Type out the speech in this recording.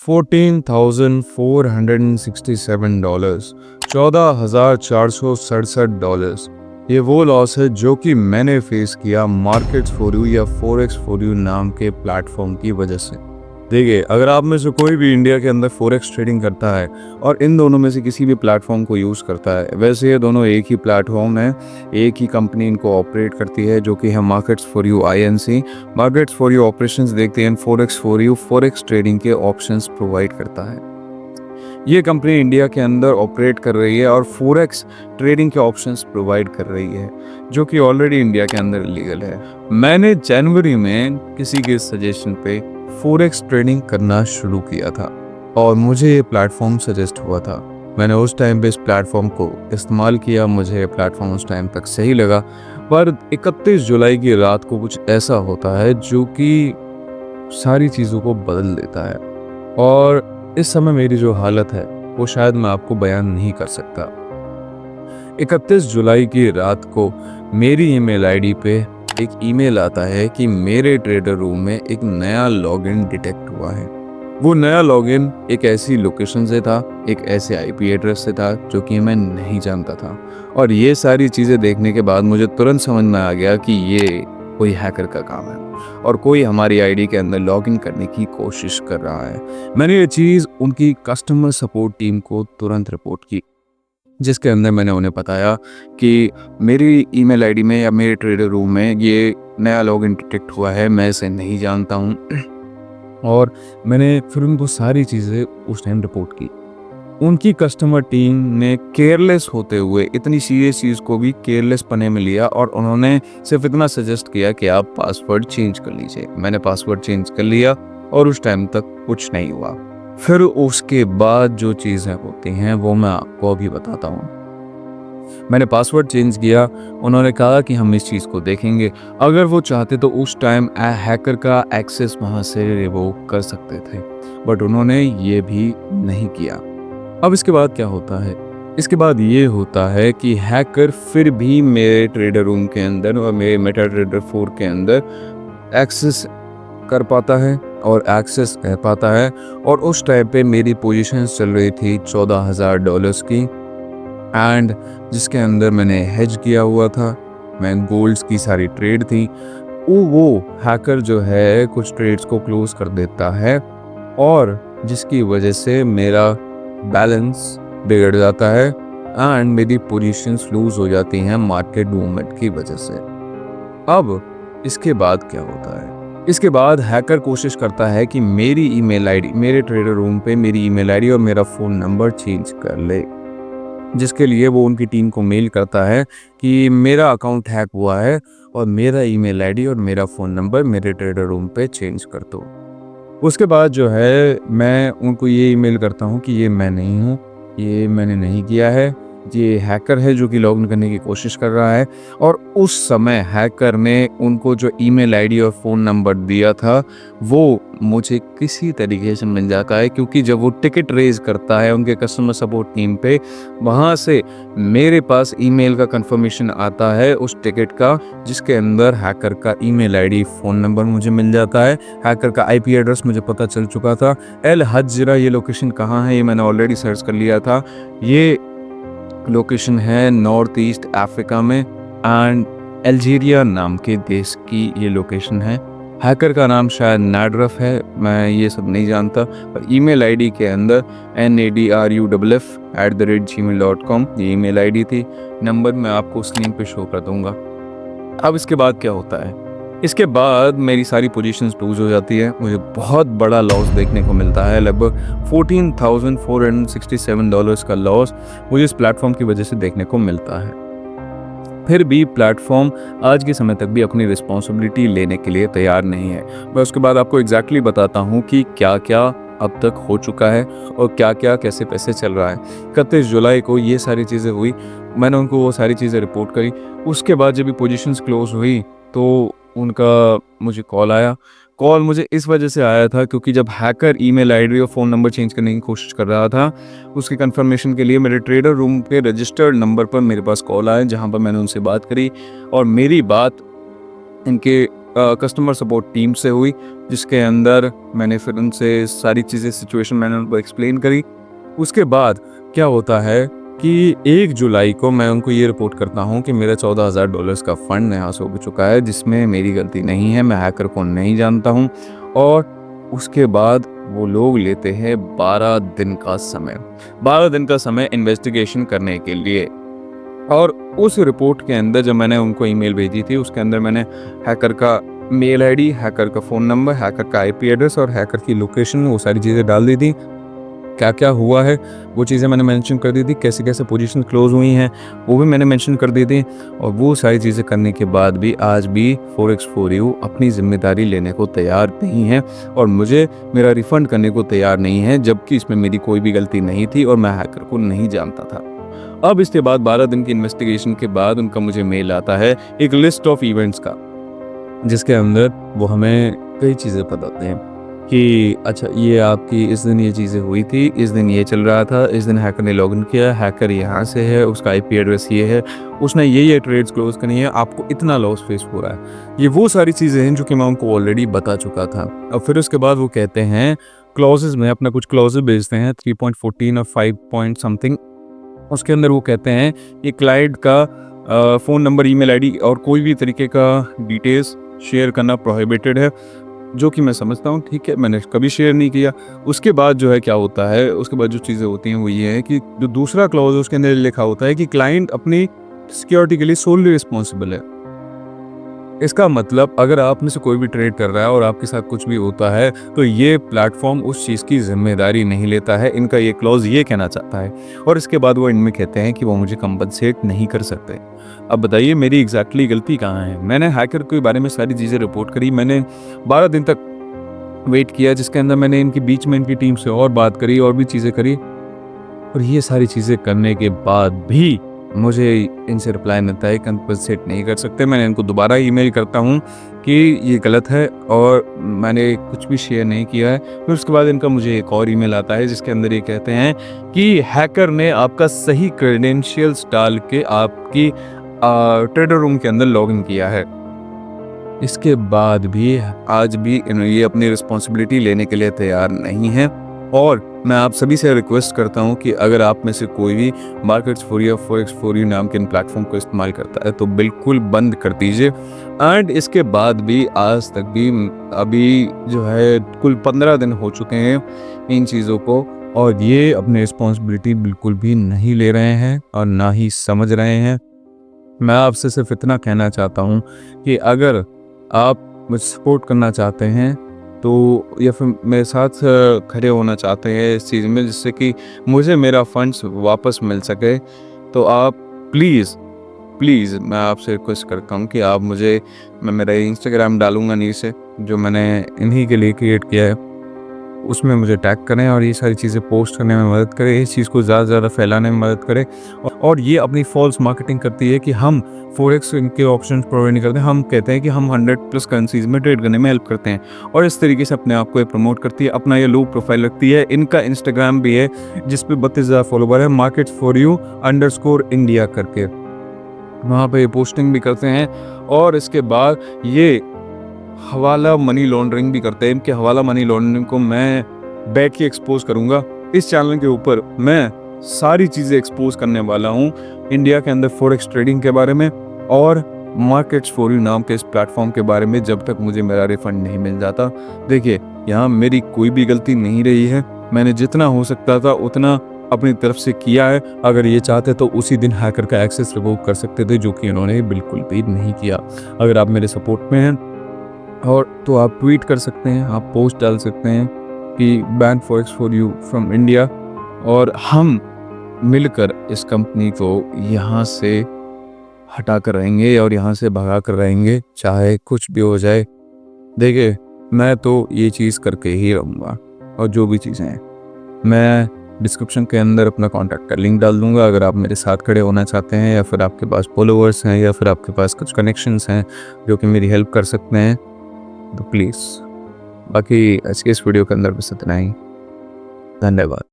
$14,467, $14,467। ये वो लॉस है जो कि मैंने फेस किया मार्केट्स फॉर यू या फॉरेक्स फॉर यू नाम के प्लेटफॉर्म की वजह से। देखिए, अगर आप में से कोई भी इंडिया के अंदर फॉरेक्स ट्रेडिंग करता है और इन दोनों में से किसी भी प्लेटफॉर्म को यूज़ करता है, वैसे ये दोनों एक ही प्लेटफॉर्म है, एक ही कंपनी इनको ऑपरेट करती है, जो कि है markets for you INC। Markets for you operations देखते हैं, forex for you forex trading के ऑप्शंस प्रोवाइड करता है। ये कंपनी इंडिया के अंदर ऑपरेट कर रही है और फॉरेक्स ट्रेडिंग के ऑप्शंस प्रोवाइड कर रही है, जो कि ऑलरेडी इंडिया के अंदर लीगल है। मैंने जनवरी में किसी के सजेशन पे फॉरेक्स ट्रेडिंग करना शुरू किया था और मुझे ये प्लेटफॉर्म सजेस्ट हुआ था। मैंने उस टाइम पे इस प्लेटफॉर्म को इस्तेमाल किया, मुझे ये प्लेटफॉर्म उस टाइम तक सही लगा। पर 31 जुलाई की रात को कुछ ऐसा होता है जो कि सारी चीज़ों को बदल देता है और इस समय मेरी जो हालत है वो शायद मैं आपको बयान नहीं कर सकता। 31 जुलाई की रात को मेरी ईमेल आईडी पे एक ईमेल आता है कि मेरे ट्रेडर रूम में एक नया लॉगिन डिटेक्ट हुआ है। वो नया लॉगिन एक ऐसी लोकेशन से था, एक ऐसे IP एड्रेस से था जो कि मैं नहीं जानता था। और ये सारी चीज़ें देखने के बाद मुझे तुरंत समझ में आ गया कि ये कोई हैकर का काम है और कोई हमारी आईडी के अंदर लॉगिन करने की कोशिश कर रहा है। मैंने ये चीज़ उनकी कस्टमर सपोर्ट टीम को तुरंत रिपोर्ट की, जिसके अंदर मैंने उन्हें बताया कि मेरी ईमेल आईडी में या मेरे ट्रेडर रूम में ये नया लॉगिन डिटेक्ट हुआ है, मैं इसे नहीं जानता हूँ। और मैंने फिर उनको सारी चीज़ें उस टाइम रिपोर्ट की। उनकी कस्टमर टीम ने केयरलेस होते हुए इतनी सीरियस चीज़ को भी केयरलेस पने में लिया और उन्होंने सिर्फ इतना सजेस्ट किया कि आप पासवर्ड चेंज कर लीजिए। मैंने पासवर्ड चेंज कर लिया और उस टाइम तक कुछ नहीं हुआ। फिर उसके बाद जो चीज़ें होती हैं वो मैं आपको अभी बताता हूँ। मैंने पासवर्ड चेंज किया, उन्होंने कहा कि हम इस चीज़ को देखेंगे। अगर वो चाहते तो उस टाइम हैकर का एक्सेस वहाँ से रिवोक कर सकते थे, बट उन्होंने ये भी नहीं किया। अब इसके बाद क्या होता है? इसके बाद ये होता है कि हैकर फिर भी मेरे ट्रेडर रूम के अंदर और मेरे मेटा ट्रेडर 4 के अंदर एक्सेस कर पाता है और एक्सेस कर पाता है। और उस टाइम पे मेरी पोजीशन चल रही थी $14,000 की, एंड जिसके अंदर मैंने हेज किया हुआ था। मैं गोल्ड्स की सारी ट्रेड थी। वो हैकर जो है कुछ ट्रेड्स को क्लोज कर देता है और जिसकी वजह से मेरा बैलेंस बिगड़ जाता है एंड मेरी पोजीशंस लूज हो जाती हैं मार्केट मूवमेंट की वजह से। अब इसके बाद क्या होता है? इसके बाद हैकर कोशिश करता है कि मेरी ईमेल आईडी, मेरे ट्रेडर रूम पे मेरी ईमेल आईडी और मेरा फ़ोन नंबर चेंज कर ले, जिसके लिए वो उनकी टीम को मेल करता है कि मेरा अकाउंट हैक हुआ है और मेरा ईमेल आईडी और मेरा फ़ोन नंबर मेरे ट्रेडर रूम पे चेंज कर दो। उसके बाद जो है मैं उनको ये ईमेल करता हूँ कि ये मैं नहीं हूँ, ये मैंने नहीं किया है, ये हैकर है जो कि लॉगिन करने की कोशिश कर रहा है। और उस समय हैकर ने उनको जो ईमेल आईडी और फ़ोन नंबर दिया था वो मुझे किसी तरीके से मिल जाता है, क्योंकि जब वो टिकट रेज करता है उनके कस्टमर सपोर्ट टीम पे, वहाँ से मेरे पास ईमेल का कंफर्मेशन आता है उस टिकट का, जिसके अंदर हैकर का ईमेल आईडी, फ़ोन नंबर मुझे मिल जाता है। हैकर का IP एड्रेस मुझे पता चल चुका था। एल हजरा ये लोकेशन कहाँ है ये मैंने ऑलरेडी सर्च कर लिया था। ये लोकेशन है नॉर्थ ईस्ट अफ्रीका में एंड अल्जीरिया नाम के देश की ये लोकेशन है। हैकर का नाम शायद नाडरफ है, मैं ये सब नहीं जानता, पर ईमेल आईडी के अंदर NADRUFF@gmail.com ये ईमेल आईडी थी। नंबर मैं आपको स्क्रीन पे शो कर दूंगा। अब इसके बाद क्या होता है? इसके बाद मेरी सारी पोजीशंस लूज हो जाती है, मुझे बहुत बड़ा लॉस देखने को मिलता है। लगभग $14,467 का लॉस मुझे इस प्लेटफॉर्म की वजह से देखने को मिलता है। फिर भी प्लेटफॉर्म आज के समय तक भी अपनी रिस्पॉन्सिबिलिटी लेने के लिए तैयार नहीं है। मैं उसके बाद आपको एग्जैक्टली बताता हूँ कि क्या क्या अब तक हो चुका है और क्या क्या कैसे पैसे चल रहा है। 31 जुलाई को ये सारी चीज़ें हुई, मैंने उनको वो सारी चीज़ें रिपोर्ट करी। उसके बाद जब भी पोजीशंस क्लोज हुई तो उनका मुझे कॉल आया। कॉल मुझे इस वजह से आया था क्योंकि जब हैकर ईमेल आईडी और फ़ोन नंबर चेंज करने की कोशिश कर रहा था, उसकी कंफर्मेशन के लिए मेरे ट्रेडर रूम के रजिस्टर्ड नंबर पर मेरे पास कॉल आया, जहां पर मैंने उनसे बात करी और मेरी बात इनके कस्टमर सपोर्ट टीम से हुई, जिसके अंदर मैंने फिर उनसे सारी चीज़ें सिचुएशन मैंने उनको एक्सप्लेन करी। उसके बाद क्या होता है कि 1 जुलाई को मैं उनको ये रिपोर्ट करता हूँ कि मेरा $14,000 का फ़ंड यहाँ से उग चुका है, जिसमें मेरी गलती नहीं है, मैं हैकर को नहीं जानता हूँ। और उसके बाद वो लोग लेते हैं 12 दिन का समय, 12 दिन का समय इन्वेस्टिगेशन करने के लिए। और उस रिपोर्ट के अंदर जब मैंने उनको ईमेल भेजी थी, उसके अंदर मैंने हैकर का मेल आईडी, हैकर का फ़ोन नंबर, हैकर का आईपी एड्रेस और हैकर की लोकेशन, वो सारी चीज़ें डाल दी थी। क्या क्या हुआ है वो चीज़ें मैंने मेंशन कर दी थी, कैसे कैसे पोजीशन क्लोज हुई हैं वो भी मैंने मेंशन कर दी थी। और वो सारी चीज़ें करने के बाद भी आज भी forex4u अपनी जिम्मेदारी लेने को तैयार नहीं है और मुझे मेरा रिफ़ंड करने को तैयार नहीं है, जबकि इसमें मेरी कोई भी गलती नहीं थी और मैं हैकर को नहीं जानता था। अब इसके बाद 12 दिन की इन्वेस्टिगेशन के बाद उनका मुझे मेल आता है एक लिस्ट ऑफ इवेंट्स का, जिसके अंदर वो हमें कई चीज़ें बताते हैं कि अच्छा ये आपकी इस दिन ये चीज़ें हुई थी, इस दिन ये चल रहा था, इस दिन हैकर ने लॉगिन किया, हैकर यहाँ से है, उसका आईपी एड्रेस ये है, उसने ये ट्रेड्स क्लोज करनी है, आपको इतना लॉस फेस हो रहा है। ये वो सारी चीज़ें हैं जो कि मैं उनको ऑलरेडी बता चुका था। और फिर उसके बाद वो कहते हैं क्लॉजेज में अपना कुछ क्लॉजेज भेजते हैं 3.14 और 5 पॉइंट समथिंग। उसके अंदर वो कहते हैं कि क्लाइंट का फ़ोन नंबर, ईमेल आईडी और कोई भी तरीके का डिटेल्स शेयर करना प्रोहिबिटेड है, जो कि मैं समझता हूँ ठीक है, मैंने कभी शेयर नहीं किया। उसके बाद जो है क्या होता है, उसके बाद जो चीज़ें होती हैं वो ये है कि जो दूसरा क्लॉज है उसके अंदर लिखा होता है कि क्लाइंट अपनी सिक्योरिटी के लिए सोलली रिस्पॉन्सिबल है। इसका मतलब अगर आप में से कोई भी ट्रेड कर रहा है और आपके साथ कुछ भी होता है तो ये प्लेटफॉर्म उस चीज़ की जिम्मेदारी नहीं लेता है, इनका ये क्लॉज ये कहना चाहता है। और इसके बाद वो इनमें कहते हैं कि वो मुझे कंपनसेट नहीं कर सकते। अब बताइए मेरी एग्जैक्टली गलती कहाँ है। मैंने हैकर के बारे में सारी चीज़ें रिपोर्ट करी, मैंने 12 दिन तक वेट किया, जिसके अंदर मैंने इनकी बीच में इनकी टीम से और बात करी और भी चीज़ें करी, और ये सारी चीज़ें करने के बाद भी मुझे इनसे रिप्लाई मिलता है कंपनसेट नहीं कर सकते। मैंने इनको दोबारा ईमेल करता हूँ कि ये गलत है और मैंने कुछ भी शेयर नहीं किया है। फिर उसके बाद इनका मुझे एक और ईमेल आता है जिसके अंदर ये कहते हैं कि हैकर ने आपका सही क्रेडेंशियल्स डाल के आपकी ट्रेडर रूम के अंदर लॉगिन किया है। इसके बाद भी आज भी ये अपनी रिस्पॉन्सिबिलिटी लेने के लिए तैयार नहीं है। और मैं आप सभी से रिक्वेस्ट करता हूं कि अगर आप में से कोई भी Markets4u या forex4u नाम के इन प्लेटफॉर्म को इस्तेमाल करता है तो बिल्कुल बंद कर दीजिए। एंड इसके बाद भी आज तक भी अभी जो है कुल 15 दिन हो चुके हैं इन चीज़ों को, और ये अपनी रिस्पॉन्सिबिलिटी बिल्कुल भी नहीं ले रहे हैं और ना ही समझ रहे हैं। मैं आपसे सिर्फ इतना कहना चाहता हूँ कि अगर आप मुझे सपोर्ट करना चाहते हैं तो या फिर मेरे साथ खड़े होना चाहते हैं इस चीज़ में जिससे कि मुझे मेरा फंड्स वापस मिल सके, तो आप प्लीज़ मैं आपसे रिक्वेस्ट करता हूँ कि आप मैं मेरा इंस्टाग्राम डालूँगा नीचे जो मैंने इन्हीं के लिए क्रिएट किया है, उसमें मुझे टैग करें और ये सारी चीज़ें पोस्ट करने में मदद करें, इस चीज़ को ज़्यादा से ज़्यादा फैलाने में मदद करें। और ये अपनी फॉल्स मार्केटिंग करती है कि हम फोरेक्स इनके ऑप्शन प्रोवाइड नहीं करते, हम कहते हैं कि हम 100+ करेंसीज में ट्रेड करने में हेल्प करते हैं, और इस तरीके से अपने आप को ये प्रमोट करती है, अपना ये लो प्रोफाइल रखती है। इनका इंस्टाग्राम भी है जिस पे 32,000 फॉलोवर है, Markets4u_India करके, वहाँ पे ये पोस्टिंग भी करते हैं। और इसके बाद ये हवाला मनी लॉन्ड्रिंग भी करते हैं। इनके हवाला मनी लॉन्ड्रिंग को मैं बैठ के एक्सपोज करूँगा इस चैनल के ऊपर। मैं सारी चीज़ें एक्सपोज करने वाला हूँ इंडिया के अंदर फॉरेक्स ट्रेडिंग के बारे में और Markets4u नाम के इस प्लेटफॉर्म के बारे में, जब तक मुझे मेरा रिफंड नहीं मिल जाता। देखिए यहाँ मेरी कोई भी गलती नहीं रही है, मैंने जितना हो सकता था उतना अपनी तरफ से किया है। अगर ये चाहते तो उसी दिन हैकर का एक्सेस रिवोक कर सकते थे, जो कि उन्होंने बिल्कुल भी नहीं किया। अगर आप मेरे सपोर्ट में हैं और तो आप ट्वीट कर सकते हैं, आप पोस्ट डाल सकते हैं कि बैन Forex4u फ्रॉम इंडिया, और हम मिलकर इस कंपनी को यहाँ से हटा कर रहेंगे और यहाँ से भगा कर रहेंगे, चाहे कुछ भी हो जाए। देखिए मैं तो ये चीज़ करके ही रहूँगा, और जो भी चीज़ें हैं मैं डिस्क्रिप्शन के अंदर अपना कॉन्टैक्ट का लिंक डाल दूँगा। अगर आप मेरे साथ खड़े होना चाहते हैं या फिर आपके पास फॉलोअर्स हैं या फिर आपके पास कुछ कनेक्शंस हैं जो कि मेरी हेल्प कर सकते हैं तो प्लीज़। बाकी आज के इस वीडियो के अंदर बस इतना ही। धन्यवाद।